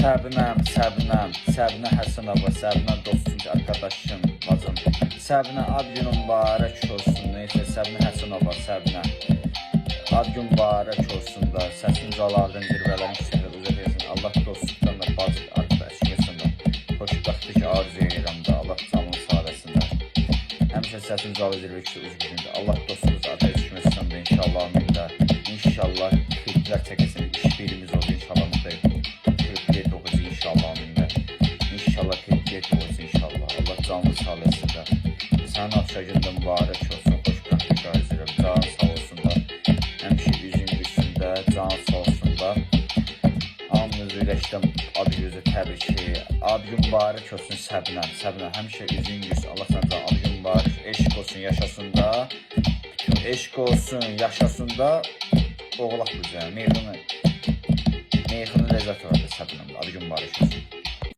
Səbinə Həsənova, Səbinə dostum, arkadaşım, bacım. Səbinə ad günün mübarək olsun. Neyse, Səbinə Həsənova, Səbinə. Ad gün mübarək olsun da, səsin ucalardan zirvələrin yüksəklər uzaq etsin. Allah dostluqdan da, bacı, arkadaş etsin da. Xoşbəxtlik ki, arzu edirəm da, Allah canını sağ eləsin da. Həmişə səsin ucalı zirvə yüksəklər. Allah dostluğunuz ateş etsin da, inşallah amin da. İnşallah xidmət çəkəsin, iş birimiz olur, inşallah müdəyik. İnşallah amində. İnşallah tezgah olsun inşallah. Allah canını sağ eləsin də. Sənin akşagündə mübarək olsun. Xoşbəxtlik arzulayıram. Canın sağ olsun da. Həmişə üzün üstündə, canın sağ olsun da. Hamınız ürəkdən adı gözü təbrik. Ad gün mübarək olsun Səbinə. Səbinə həmişə üzün üstü. Allah sana can adı gün mübarək. Eşq olsun, yaşasın da. Bütün eşq olsun, yaşasın da. Oğlaq güzel. Meyxini ləzzət vardı Səbinəmdə. Adı gün